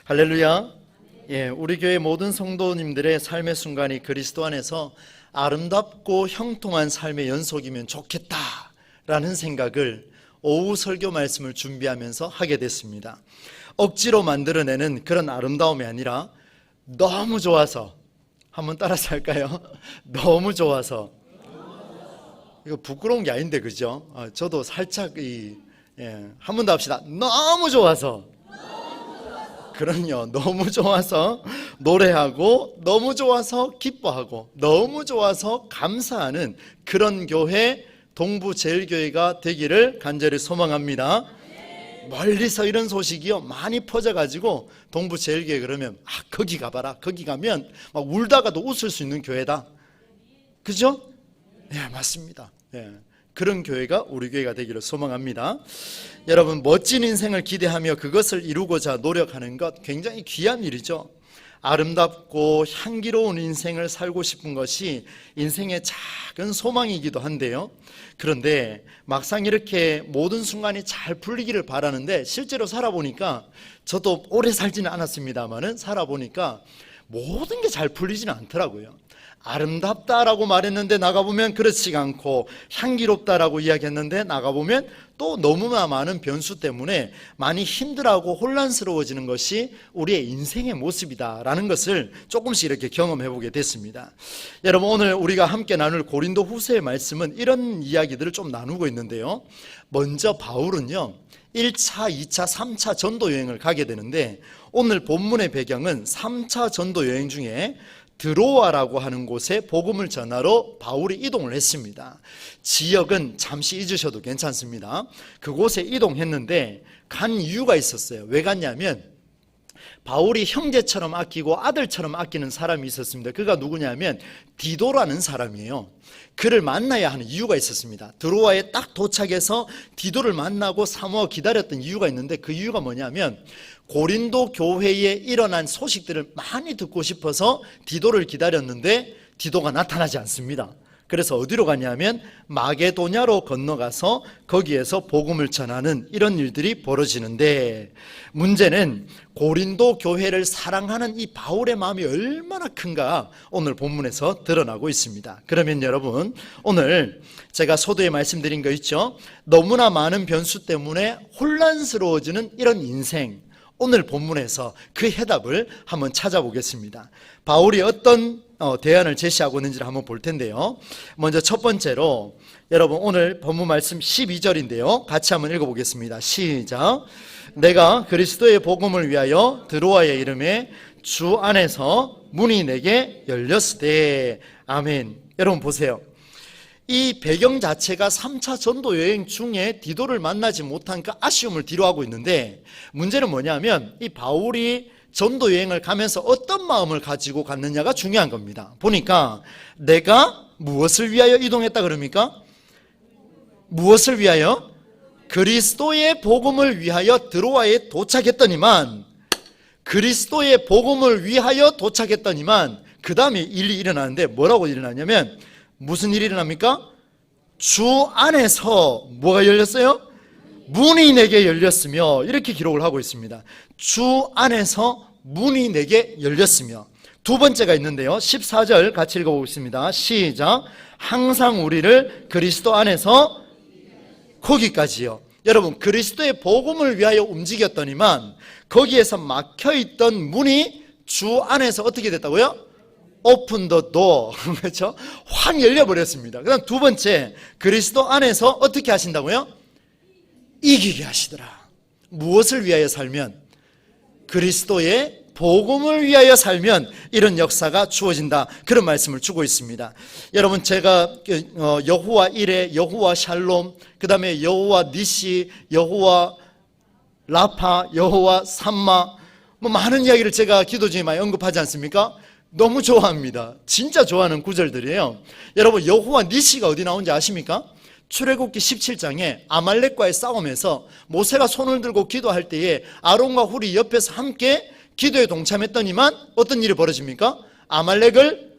할렐루야. 우리 교회 모든 성도님들의 삶의 순간이 그리스도 안에서 아름답고 형통한 삶의 연속이면 좋겠다라는 생각을 오후 설교 말씀을 준비하면서 하게 됐습니다. 억지로 만들어내는 그런 아름다움이 아니라 너무 좋아서, 한번 따라서 할까요? 너무 좋아서. 이거 부끄러운 게 아닌데, 그죠? 저도 살짝 한 번 더 합시다. 너무 좋아서. 그럼요. 너무 좋아서 노래하고, 너무 좋아서 기뻐하고, 너무 좋아서 감사하는 그런 교회, 동부제일교회가 되기를 간절히 소망합니다. 멀리서 이런 소식이요 많이 퍼져가지고 동부제일교회 그러면 거기 가봐라, 거기 가면 막 울다가도 웃을 수 있는 교회다. 그죠? 네, 맞습니다. 그런 교회가 우리 교회가 되기를 소망합니다. 여러분, 멋진 인생을 기대하며 그것을 이루고자 노력하는 것 굉장히 귀한 일이죠. 아름답고 향기로운 인생을 살고 싶은 것이 인생의 작은 소망이기도 한데요. 그런데 막상 이렇게 모든 순간이 잘 풀리기를 바라는데 실제로 살아보니까, 저도 오래 살지는 않았습니다만은 살아보니까 모든 게 잘 풀리지는 않더라고요. 아름답다라고 말했는데 나가보면 그렇지가 않고, 향기롭다라고 이야기했는데 나가보면 또 너무나 많은 변수 때문에 많이 힘들어하고 혼란스러워지는 것이 우리의 인생의 모습이다라는 것을 조금씩 이렇게 경험해 보게 됐습니다. 여러분, 오늘 우리가 함께 나눌 고린도 후서의 말씀은 이런 이야기들을 좀 나누고 있는데요. 먼저 바울은요 1차, 2차, 3차 전도 여행을 가게 되는데, 오늘 본문의 배경은 3차 전도 여행 중에 드로아라고 하는 곳에 복음을 전하러 바울이 이동을 했습니다. 지역은 잠시 잊으셔도 괜찮습니다. 그곳에 이동했는데 간 이유가 있었어요. 왜 갔냐면 바울이 형제처럼 아끼고 아들처럼 아끼는 사람이 있었습니다. 그가 누구냐면 디도라는 사람이에요. 그를 만나야 하는 이유가 있었습니다. 드로아에 딱 도착해서 디도를 만나고 사모하고 기다렸던 이유가 있는데, 그 이유가 뭐냐면 고린도 교회에 일어난 소식들을 많이 듣고 싶어서 디도를 기다렸는데 디도가 나타나지 않습니다. 그래서 어디로 가냐면 마게도냐로 건너가서 거기에서 복음을 전하는 이런 일들이 벌어지는데, 문제는 고린도 교회를 사랑하는 이 바울의 마음이 얼마나 큰가 오늘 본문에서 드러나고 있습니다. 그러면 여러분, 오늘 제가 서두에 말씀드린 거 있죠? 너무나 많은 변수 때문에 혼란스러워지는 이런 인생, 오늘 본문에서 그 해답을 한번 찾아보겠습니다. 바울이 어떤 대안을 제시하고 있는지를 한번 볼 텐데요. 먼저 첫 번째로, 여러분 오늘 본문 말씀 12절인데요. 같이 한번 읽어보겠습니다. 시작. 내가 그리스도의 복음을 위하여 드로아의 이름에 주 안에서 문이 내게 열렸으되. 아멘. 여러분 보세요. 이 배경 자체가 3차 전도 여행 중에 디도를 만나지 못한 그 아쉬움을 뒤로하고 있는데, 문제는 뭐냐면 이 바울이 전도 여행을 가면서 어떤 마음을 가지고 갔느냐가 중요한 겁니다. 보니까 내가 무엇을 위하여 이동했다 그럽니까? 무엇을 위하여? 그리스도의 복음을 위하여 드로아에 도착했더니만, 그리스도의 복음을 위하여 도착했더니만 그 다음에 일이 일어나는데, 뭐라고 일어나냐면 무슨 일이 일어납니까? 주 안에서 뭐가 열렸어요? 문이 내게 열렸으며, 이렇게 기록을 하고 있습니다. 주 안에서 문이 내게 열렸으며. 두 번째가 있는데요. 14절 같이 읽어보겠습니다. 시작. 항상 우리를 그리스도 안에서, 거기까지요. 여러분, 그리스도의 복음을 위하여 움직였더니만 거기에서 막혀있던 문이 주 안에서 어떻게 됐다고요? 오픈 더 도어. 그렇죠? 확 열려버렸습니다. 그 다음 두 번째, 그리스도 안에서 어떻게 하신다고요? 이기게 하시더라. 무엇을 위하여 살면? 그리스도의 복음을 위하여 살면 이런 역사가 주어진다, 그런 말씀을 주고 있습니다. 여러분, 제가 여호와 이레, 여호와 샬롬, 그 다음에 여호와 니시, 여호와 라파, 여호와 삼마, 많은 이야기를 제가 기도 중에 많이 언급하지 않습니까? 너무 좋아합니다. 진짜 좋아하는 구절들이에요. 여러분, 여호와 니시가 어디 나온지 아십니까? 출애굽기 17장에 아말렉과의 싸움에서 모세가 손을 들고 기도할 때에 아론과 훌이 옆에서 함께 기도에 동참했더니만 어떤 일이 벌어집니까? 아말렉을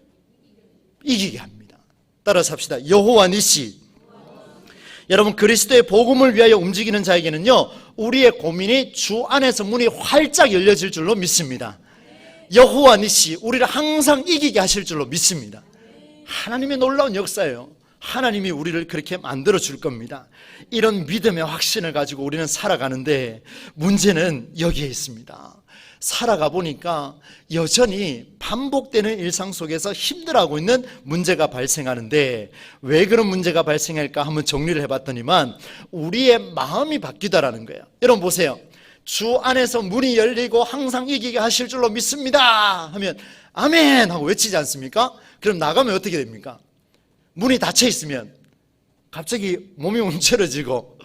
이기게 합니다. 따라서 합시다. 여호와 니시. 여러분, 그리스도의 복음을 위하여 움직이는 자에게는요, 우리의 고민이 주 안에서 문이 활짝 열려질 줄로 믿습니다. 여호와 니시, 우리를 항상 이기게 하실 줄로 믿습니다. 하나님의 놀라운 역사예요. 하나님이 우리를 그렇게 만들어 줄 겁니다. 이런 믿음의 확신을 가지고 우리는 살아가는데, 문제는 여기에 있습니다. 살아가 보니까 여전히 반복되는 일상 속에서 힘들어하고 있는 문제가 발생하는데, 왜 그런 문제가 발생할까 한번 정리를 해봤더니만 우리의 마음이 바뀌다라는 거예요. 여러분 보세요. 주 안에서 문이 열리고 항상 이기게 하실 줄로 믿습니다 하면 아멘 하고 외치지 않습니까? 그럼 나가면 어떻게 됩니까? 문이 닫혀 있으면 갑자기 몸이 움츠러지고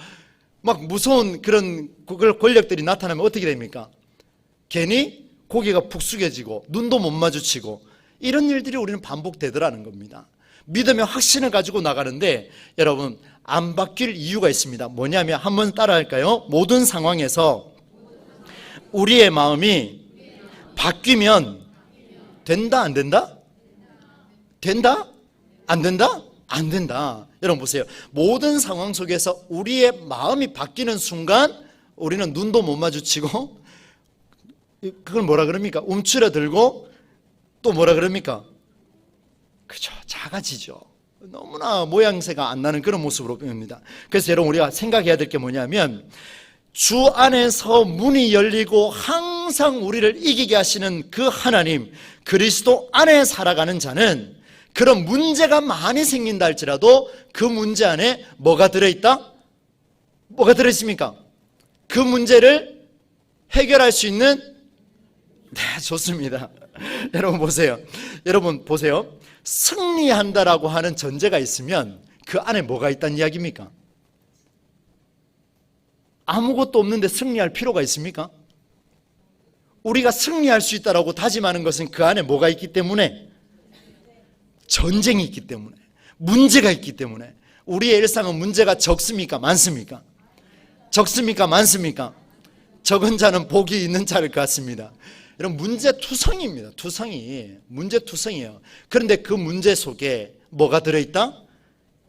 막 무서운 그런 권력들이 나타나면 어떻게 됩니까? 괜히 고개가 푹 숙여지고 눈도 못 마주치고 이런 일들이 우리는 반복되더라는 겁니다. 믿음의 확신을 가지고 나가는데 여러분, 안 바뀔 이유가 있습니다. 뭐냐면 한번 따라할까요? 모든 상황에서 우리의 마음이 바뀌면 된다, 안 된다? 된다? 안 된다? 안 된다. 여러분 보세요. 모든 상황 속에서 우리의 마음이 바뀌는 순간 우리는 눈도 못 마주치고, 그걸 뭐라 그럽니까? 움츠러들고, 또 뭐라 그럽니까? 그죠, 작아지죠. 너무나 모양새가 안 나는 그런 모습으로 보입니다. 그래서 여러분, 우리가 생각해야 될 게 뭐냐면, 주 안에서 문이 열리고 항상 우리를 이기게 하시는 그 하나님, 그리스도 안에 살아가는 자는 그런 문제가 많이 생긴다 할지라도 그 문제 안에 뭐가 들어있다? 뭐가 들어있습니까? 그 문제를 해결할 수 있는, 네, 좋습니다. 여러분 보세요. 여러분 보세요. 승리한다라고 하는 전제가 있으면 그 안에 뭐가 있다는 이야기입니까? 아무것도 없는데 승리할 필요가 있습니까? 우리가 승리할 수 있다라고 다짐하는 것은 그 안에 뭐가 있기 때문에? 전쟁이 있기 때문에, 문제가 있기 때문에. 우리의 일상은 문제가 적습니까? 많습니까? 적습니까? 많습니까? 적은 자는 복이 있는 자일 것 같습니다. 이런 문제투성입니다. 문제투성이에요. 그런데 그 문제 속에 뭐가 들어있다?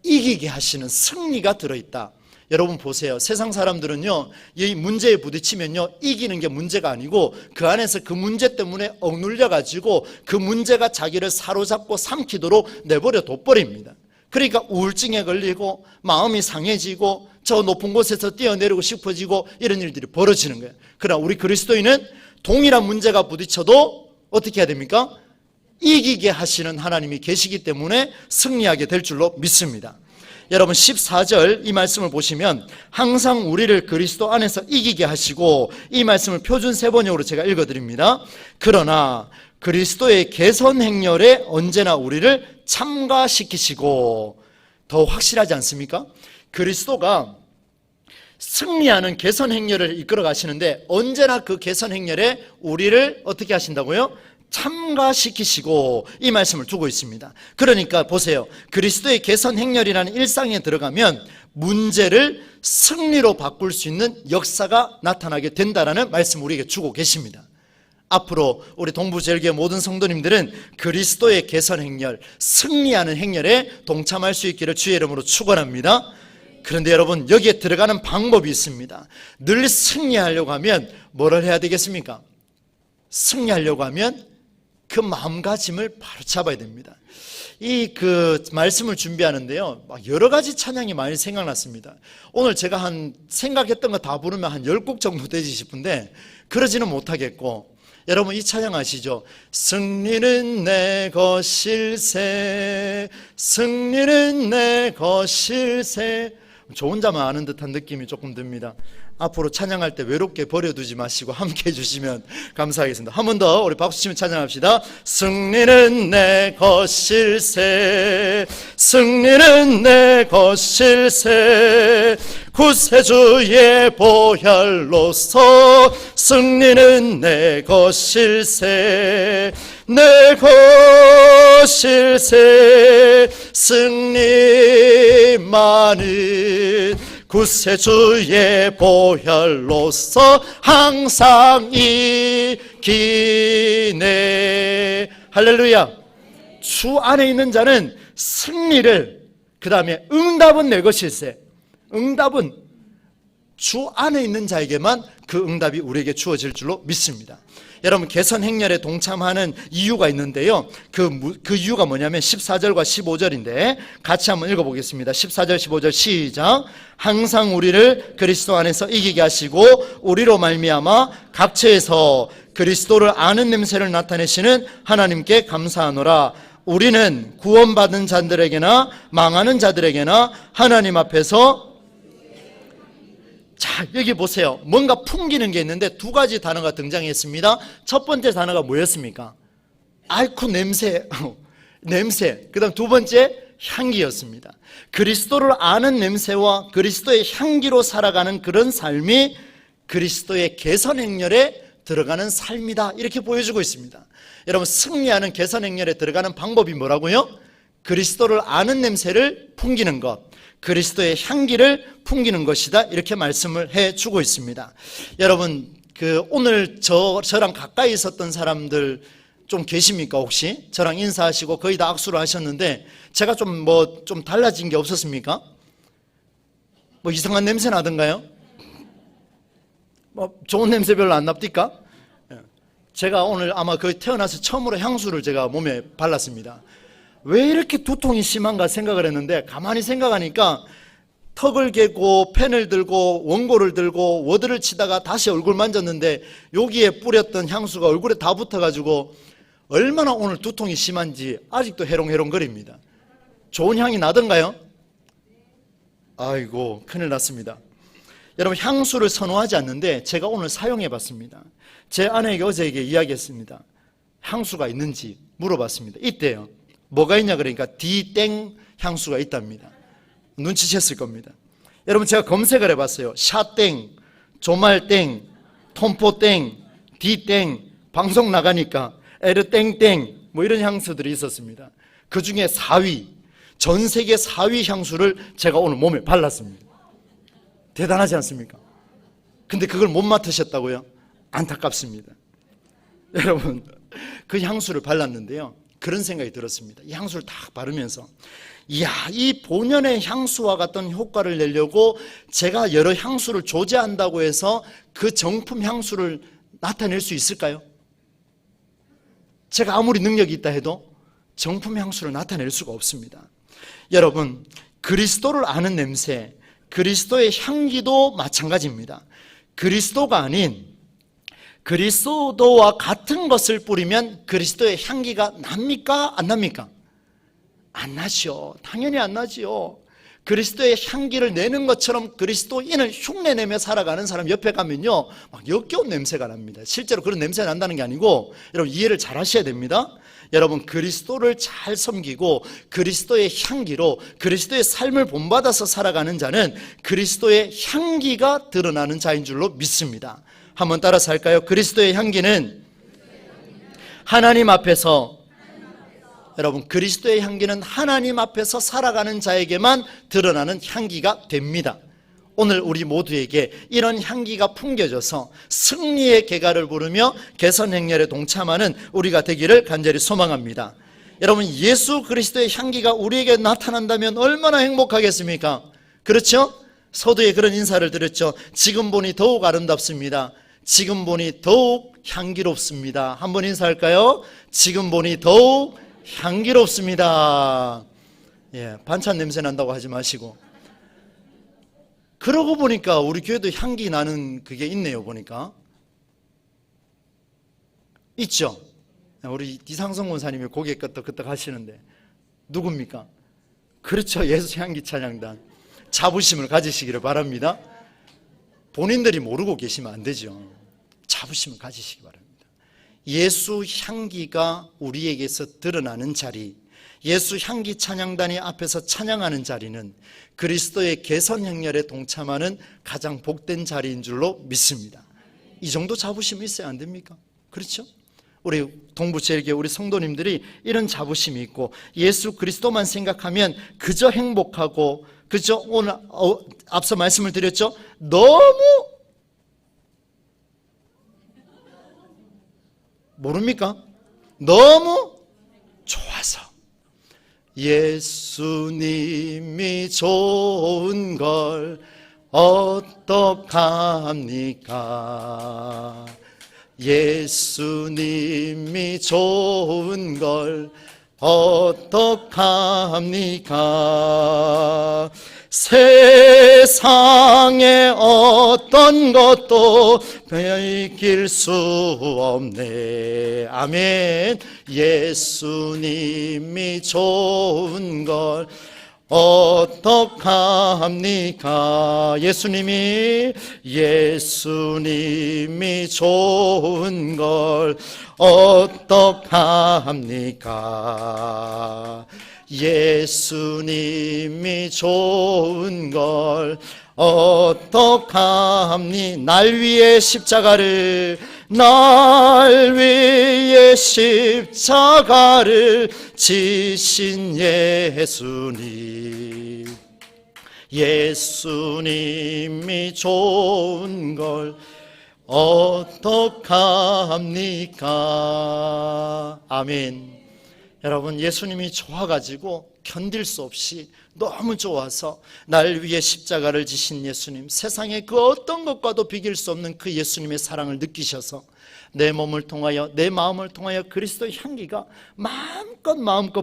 이기게 하시는 승리가 들어있다. 여러분 보세요. 세상 사람들은요, 이 문제에 부딪히면요, 이기는 게 문제가 아니고 그 안에서 그 문제 때문에 억눌려 가지고 그 문제가 자기를 사로잡고 삼키도록 내버려 둬버립니다. 그러니까 우울증에 걸리고 마음이 상해지고 저 높은 곳에서 뛰어내리고 싶어지고 이런 일들이 벌어지는 거예요. 그러나 우리 그리스도인은 동일한 문제가 부딪혀도 어떻게 해야 됩니까? 이기게 하시는 하나님이 계시기 때문에 승리하게 될 줄로 믿습니다. 여러분 14절 이 말씀을 보시면 항상 우리를 그리스도 안에서 이기게 하시고, 이 말씀을 표준 세번역으로 제가 읽어드립니다. 그러나 그리스도의 개선 행렬에 언제나 우리를 참가시키시고, 더 확실하지 않습니까? 그리스도가 승리하는 개선 행렬을 이끌어 가시는데 언제나 그 개선 행렬에 우리를 어떻게 하신다고요? 참가시키시고, 이 말씀을 두고 있습니다. 그러니까 보세요. 그리스도의 개선 행렬이라는 일상에 들어가면 문제를 승리로 바꿀 수 있는 역사가 나타나게 된다라는 말씀을 우리에게 주고 계십니다. 앞으로 우리 동부제일교회 모든 성도님들은 그리스도의 개선 행렬, 승리하는 행렬에 동참할 수 있기를 주의 이름으로 축원합니다. 그런데 여러분, 여기에 들어가는 방법이 있습니다. 늘 승리하려고 하면 뭐를 해야 되겠습니까? 승리하려고 하면 그 마음가짐을 바로 잡아야 됩니다. 그 말씀을 준비하는데요, 막 여러 가지 찬양이 많이 생각났습니다. 오늘 제가 생각했던 거 다 부르면 한 10곡 정도 되지 싶은데 그러지는 못하겠고, 여러분 이 찬양 아시죠? 승리는 내 것일세, 승리는 내 것일세. 저 혼자만 아는 듯한 느낌이 조금 듭니다. 앞으로 찬양할 때 외롭게 버려두지 마시고 함께 해주시면 감사하겠습니다. 한 번 더 우리 박수 치며 찬양합시다. 승리는 내 것일세, 승리는 내 것일세, 구세주의 보혈로서 승리는 내 것일세, 내 것일세, 승리만은 구세주의 보혈로서 항상 이기네. 할렐루야. 주 안에 있는 자는 승리를, 그 다음에 응답은 내 것일세, 응답은 주 안에 있는 자에게만 그 응답이 우리에게 주어질 줄로 믿습니다. 여러분, 개선 행렬에 동참하는 이유가 있는데요. 그 이유가 뭐냐면 14절과 15절인데 같이 한번 읽어보겠습니다. 14절 15절 시작. 항상 우리를 그리스도 안에서 이기게 하시고 우리로 말미암아 각처에서 그리스도를 아는 냄새를 나타내시는 하나님께 감사하노라. 우리는 구원받은 자들에게나 망하는 자들에게나 하나님 앞에서, 자, 여기 보세요. 뭔가 풍기는 게 있는데 두 가지 단어가 등장했습니다. 첫 번째 단어가 뭐였습니까? 아이쿠, 냄새. 냄새. 그 다음 두 번째 향기였습니다. 그리스도를 아는 냄새와 그리스도의 향기로 살아가는 그런 삶이 그리스도의 개선 행렬에 들어가는 삶이다, 이렇게 보여주고 있습니다. 여러분, 승리하는 개선 행렬에 들어가는 방법이 뭐라고요? 그리스도를 아는 냄새를 풍기는 것, 그리스도의 향기를 풍기는 것이다, 이렇게 말씀을 해주고 있습니다. 여러분, 오늘 저랑 가까이 있었던 사람들 좀 계십니까? 혹시 저랑 인사하시고 거의 다 악수를 하셨는데 제가 좀 달라진 게 없었습니까? 이상한 냄새 나던가요? 좋은 냄새 별로 안 납니까? 제가 오늘 아마 거의 태어나서 처음으로 향수를 제가 몸에 발랐습니다. 왜 이렇게 두통이 심한가 생각을 했는데 가만히 생각하니까 턱을 개고 펜을 들고 원고를 들고 워드를 치다가 다시 얼굴 만졌는데 여기에 뿌렸던 향수가 얼굴에 다 붙어가지고 얼마나 오늘 두통이 심한지 아직도 해롱해롱거립니다. 좋은 향이 나던가요? 아이고, 큰일 났습니다. 여러분, 향수를 선호하지 않는데 제가 오늘 사용해 봤습니다. 제 아내에게 어제에게 이야기했습니다. 향수가 있는지 물어봤습니다. 있대요. 뭐가 있냐 그러니까 D땡 향수가 있답니다. 눈치챘을 겁니다. 여러분, 제가 검색을 해봤어요. 샤땡, 조말땡, 톰포땡, D땡, 방송 나가니까 에르땡땡 이런 향수들이 있었습니다. 그 중에 4위, 전 세계 4위 향수를 제가 오늘 몸에 발랐습니다. 대단하지 않습니까? 근데 그걸 못 맡으셨다고요? 안타깝습니다. 여러분, 그 향수를 발랐는데요, 그런 생각이 들었습니다. 이 향수를 딱 바르면서 이야, 이 본연의 향수와 같은 효과를 내려고 제가 여러 향수를 조제한다고 해서 그 정품 향수를 나타낼 수 있을까요? 제가 아무리 능력이 있다 해도 정품 향수를 나타낼 수가 없습니다. 여러분, 그리스도를 아는 냄새, 그리스도의 향기도 마찬가지입니다. 그리스도가 아닌 그리스도와 같은 것을 뿌리면 그리스도의 향기가 납니까? 안 납니까? 안 나죠. 당연히 안 나지요. 그리스도의 향기를 내는 것처럼 그리스도인을 흉내내며 살아가는 사람 옆에 가면요, 막 역겨운 냄새가 납니다. 실제로 그런 냄새가 난다는 게 아니고, 여러분 이해를 잘 하셔야 됩니다. 여러분, 그리스도를 잘 섬기고 그리스도의 향기로 그리스도의 삶을 본받아서 살아가는 자는 그리스도의 향기가 드러나는 자인 줄로 믿습니다. 한번 따라서 할까요? 그리스도의 향기는 하나님 앞에서, 여러분, 그리스도의 향기는 하나님 앞에서 살아가는 자에게만 드러나는 향기가 됩니다. 오늘 우리 모두에게 이런 향기가 풍겨져서 승리의 개가를 부르며 개선 행렬에 동참하는 우리가 되기를 간절히 소망합니다. 여러분, 예수 그리스도의 향기가 우리에게 나타난다면 얼마나 행복하겠습니까? 그렇죠? 서두에 그런 인사를 드렸죠. 지금 보니 더욱 아름답습니다. 지금 보니 더욱 향기롭습니다. 한번 인사할까요? 지금 보니 더욱 향기롭습니다. 예, 반찬 냄새 난다고 하지 마시고. 그러고 보니까 우리 교회도 향기 나는 그게 있네요. 보니까 있죠. 우리 이상성 권사님이 고개 끄덕끄덕 하시는데 누굽니까? 그렇죠. 예수 향기 찬양단. 자부심을 가지시기를 바랍니다. 본인들이 모르고 계시면 안 되죠. 자부심을 가지시기 바랍니다. 예수 향기가 우리에게서 드러나는 자리, 예수 향기 찬양단이 앞에서 찬양하는 자리는 그리스도의 개선 행렬에 동참하는 가장 복된 자리인 줄로 믿습니다. 이 정도 자부심이 있어야 안 됩니까? 그렇죠? 우리 동부제일교회 우리 성도님들이 이런 자부심이 있고 예수 그리스도만 생각하면 그저 행복하고, 그저 오늘 앞서 말씀을 드렸죠. 너무 모릅니까? 너무 좋아서. 예수님이 좋은 걸 어떡합니까? 예수님이 좋은 걸 어떡합니까? 세상에 어떤 것도 이길 수 없네. 아멘. 예수님이 좋은 걸 어떡합니까? 예수님이 좋은 걸 어떡합니까? 예수님이 좋은 걸 어떡합니까? 날 위에 십자가를 지신 예수님이 좋은 걸 어떡합니까? 아멘. 여러분, 예수님이 좋아가지고 견딜 수 없이 너무 좋아서 날 위해 십자가를 지신 예수님, 세상의 그 어떤 것과도 비길 수 없는 그 예수님의 사랑을 느끼셔서 내 몸을 통하여, 내 마음을 통하여 그리스도의 향기가 마음껏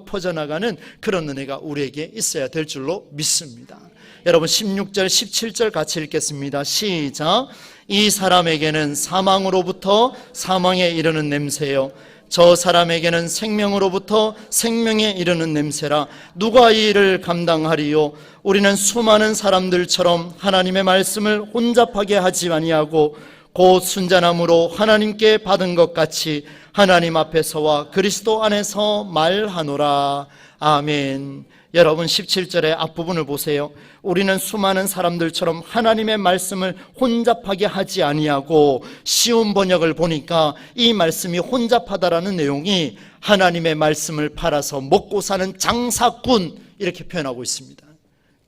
퍼져나가는 그런 은혜가 우리에게 있어야 될 줄로 믿습니다. 여러분, 16절 17절 같이 읽겠습니다. 시작. 이 사람에게는 사망으로부터 사망에 이르는 냄새요, 저 사람에게는 생명으로부터 생명에 이르는 냄새라. 누가 이 일을 감당하리요? 우리는 수많은 사람들처럼 하나님의 말씀을 혼잡하게 하지 아니하고 곧 순전함으로 하나님께 받은 것 같이 하나님 앞에서와 그리스도 안에서 말하노라. 아멘. 여러분, 17절의 앞부분을 보세요. 우리는 수많은 사람들처럼 하나님의 말씀을 혼잡하게 하지 아니하고, 쉬운 번역을 보니까 이 말씀이 혼잡하다라는 내용이 하나님의 말씀을 팔아서 먹고 사는 장사꾼, 이렇게 표현하고 있습니다.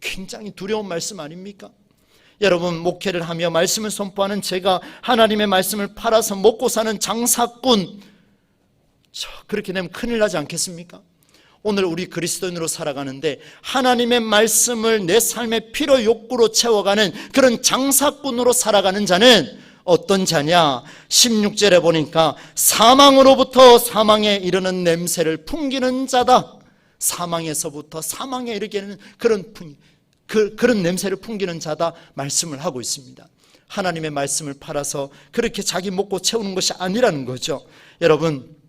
굉장히 두려운 말씀 아닙니까? 여러분, 목회를 하며 말씀을 선포하는 제가 하나님의 말씀을 팔아서 먹고 사는 장사꾼, 그렇게 되면 큰일 나지 않겠습니까? 오늘 우리 그리스도인으로 살아가는데 하나님의 말씀을 내 삶의 필요 욕구로 채워가는 그런 장사꾼으로 살아가는 자는 어떤 자냐? 16절에 보니까 사망으로부터 사망에 이르는 냄새를 풍기는 자다. 사망에서부터 사망에 이르게 하는 그런 냄새를 풍기는 자다 말씀을 하고 있습니다. 하나님의 말씀을 팔아서 그렇게 자기 먹고 채우는 것이 아니라는 거죠. 여러분,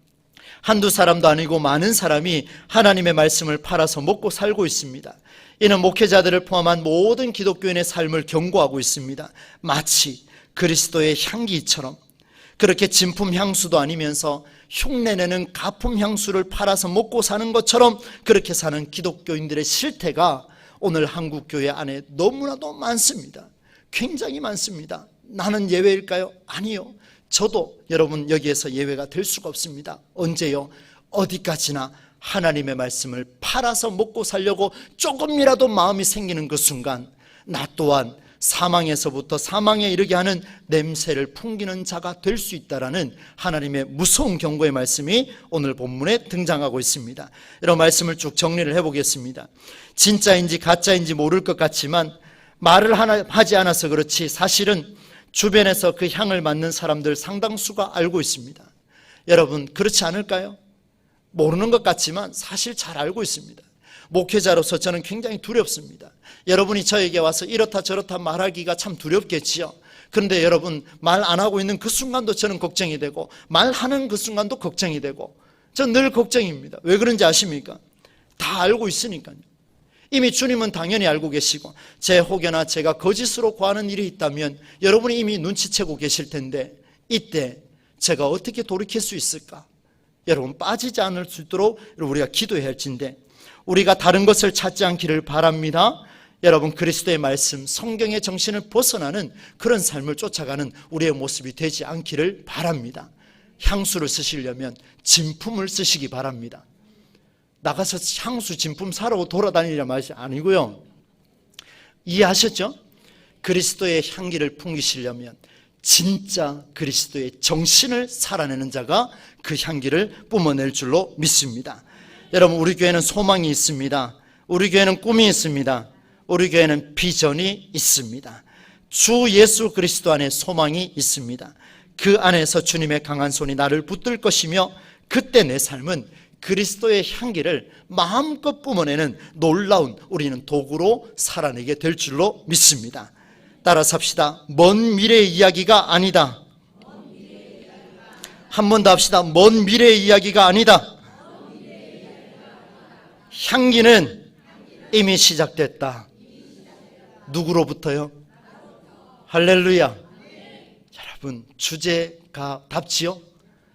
한두 사람도 아니고 많은 사람이 하나님의 말씀을 팔아서 먹고 살고 있습니다. 이는 목회자들을 포함한 모든 기독교인의 삶을 경고하고 있습니다. 마치 그리스도의 향기처럼, 그렇게 진품 향수도 아니면서 흉내내는 가품 향수를 팔아서 먹고 사는 것처럼 그렇게 사는 기독교인들의 실태가 오늘 한국교회 안에 너무나도 많습니다. 굉장히 많습니다. 나는 예외일까요? 아니요. 저도 여러분 여기에서 예외가 될 수가 없습니다. 언제요? 어디까지나 하나님의 말씀을 팔아서 먹고 살려고 조금이라도 마음이 생기는 그 순간 나 또한 사망에서부터 사망에 이르게 하는 냄새를 풍기는 자가 될 수 있다라는 하나님의 무서운 경고의 말씀이 오늘 본문에 등장하고 있습니다. 이런 말씀을 쭉 정리를 해보겠습니다. 진짜인지 가짜인지 모를 것 같지만 말을 하지 않아서 그렇지 사실은 주변에서 그 향을 맡는 사람들 상당수가 알고 있습니다. 여러분, 그렇지 않을까요? 모르는 것 같지만 사실 잘 알고 있습니다. 목회자로서 저는 굉장히 두렵습니다. 여러분이 저에게 와서 이렇다 저렇다 말하기가 참 두렵겠지요. 그런데 여러분, 말 안 하고 있는 그 순간도 저는 걱정이 되고 말하는 그 순간도 걱정이 되고 전 늘 걱정입니다. 왜 그런지 아십니까? 다 알고 있으니까요. 이미 주님은 당연히 알고 계시고 제 혹여나 제가 거짓으로 고하는 일이 있다면 여러분이 이미 눈치채고 계실 텐데 이때 제가 어떻게 돌이킬 수 있을까? 여러분, 빠지지 않을 수 있도록 우리가 기도해야 할진데 우리가 다른 것을 찾지 않기를 바랍니다. 여러분, 그리스도의 말씀, 성경의 정신을 벗어나는 그런 삶을 쫓아가는 우리의 모습이 되지 않기를 바랍니다. 향수를 쓰시려면 진품을 쓰시기 바랍니다. 나가서 향수 진품 사러 돌아다니란 말이 아니고요. 이해하셨죠? 그리스도의 향기를 풍기시려면 진짜 그리스도의 정신을 살아내는 자가 그 향기를 뿜어낼 줄로 믿습니다. 여러분, 우리 교회는 소망이 있습니다. 우리 교회는 꿈이 있습니다. 우리 교회는 비전이 있습니다. 주 예수 그리스도 안에 소망이 있습니다. 그 안에서 주님의 강한 손이 나를 붙들 것이며, 그때 내 삶은 그리스도의 향기를 마음껏 뿜어내는 놀라운 우리는 도구로 살아내게 될 줄로 믿습니다. 따라서 합시다. 먼 미래의 이야기가 아니다. 한 번 더 합시다. 먼 미래의 이야기가 아니다. 향기는 이미 시작됐다. 누구로부터요? 할렐루야. 여러분, 주제가 답지요?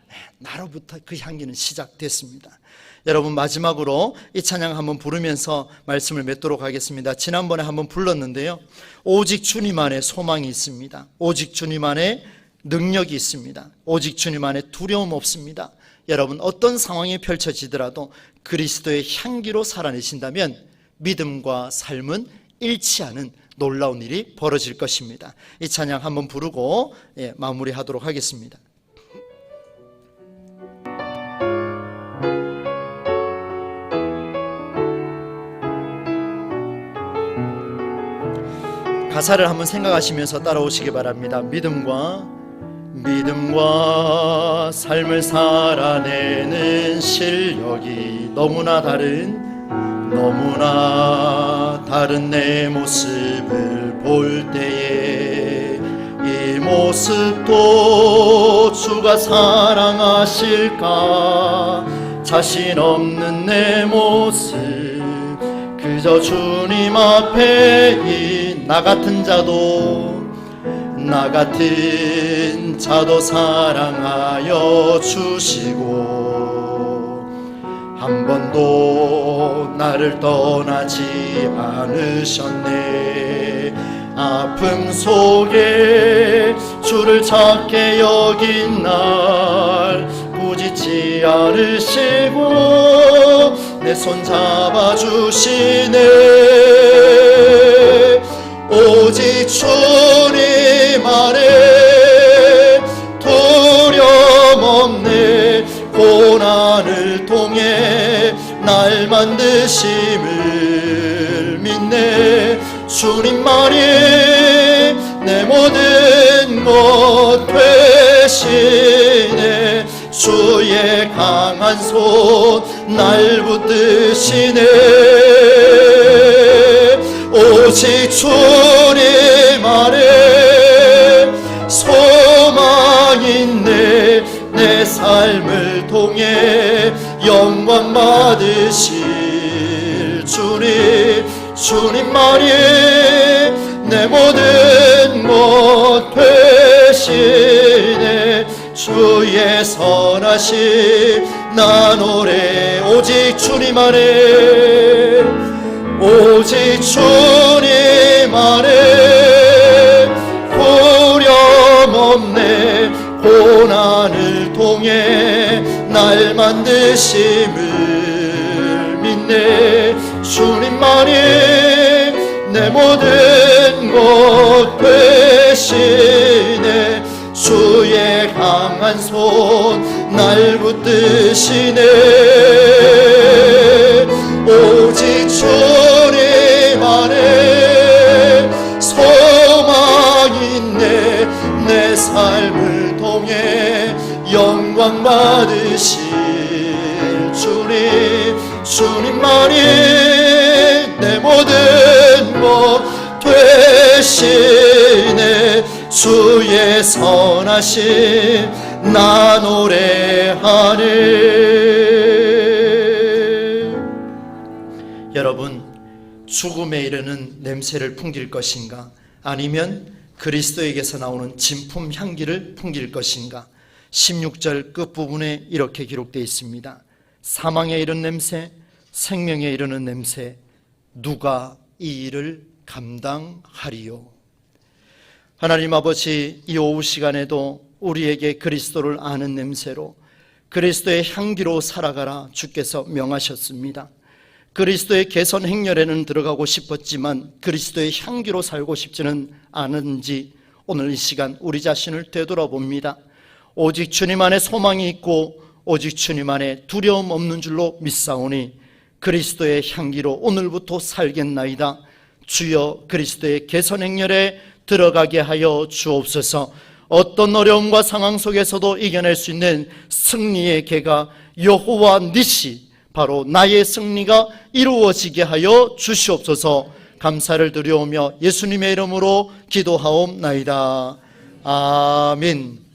네, 나로부터 그 향기는 시작됐습니다. 여러분, 마지막으로 이 찬양 한번 부르면서 말씀을 맺도록 하겠습니다. 지난번에 한번 불렀는데요, 오직 주님 안에 소망이 있습니다. 오직 주님 안에 능력이 있습니다. 오직 주님 안에 두려움 없습니다. 여러분, 어떤 상황이 펼쳐지더라도 그리스도의 향기로 살아내신다면 믿음과 삶은 일치하는 놀라운 일이 벌어질 것입니다. 이 찬양 한번 부르고 마무리하도록 하겠습니다. 가사를 한번 생각하시면서 따라오시기 바랍니다. 믿음과 삶을 살아내는 실력이 너무나 다른 내 모습을 볼 때에 이 모습도 주가 사랑하실까? 자신 없는 내 모습 그저 주님 앞에 이 나 같은 자도 사랑하여 주시고 한 번도 나를 떠나지 않으셨네. 아픔 속에 주를 찾게 여긴 날 꾸짖지 않으시고 내 손 잡아주시네. 오직 주님 안에 두려움 없네. 고난을 통해 날 만드심을 믿네. 주님만이 내 모든 것 되시네. 주의 강한 손 날 붙드시네. 오직 주님 안에 소망 있네. 내 삶을 통해 영광 받으실 주님만이 내 모든 것 되시네. 주의 선하심 나 노래. 오직 주님 안에 두려움 없네. 고난을 통해 날 만드심을 믿네. 주님만이 내 모든 것 되시네. 주의 강한 손 날 붙드시네. 오직 주님 안에 소망 있네. 내 삶을 통해 영광 받으실 주님만이 내 모든 것 되시네. 주의 선하심 나 노래하네. 여러분, 죽음에 이르는 냄새를 풍길 것인가? 아니면 그리스도에게서 나오는 진품 향기를 풍길 것인가? 16절 끝부분에 이렇게 기록되어 있습니다. 사망에 이른 냄새, 생명에 이르는 냄새, 누가 이 일을 감당하리요? 하나님 아버지, 이 오후 시간에도 우리에게 그리스도를 아는 냄새로 그리스도의 향기로 살아가라 주께서 명하셨습니다. 그리스도의 개선 행렬에는 들어가고 싶었지만 그리스도의 향기로 살고 싶지는 않은지 오늘 이 시간 우리 자신을 되돌아봅니다. 오직 주님 안에 소망이 있고 오직 주님 안에 두려움 없는 줄로 믿사오니 그리스도의 향기로 오늘부터 살겠나이다. 주여 그리스도의 개선 행렬에 들어가게 하여 주옵소서. 어떤 어려움과 상황 속에서도 이겨낼 수 있는 승리의 계가 여호와 니시, 바로 나의 승리가 이루어지게 하여 주시옵소서. 감사를 드려오며 예수님의 이름으로 기도하옵나이다. 아멘.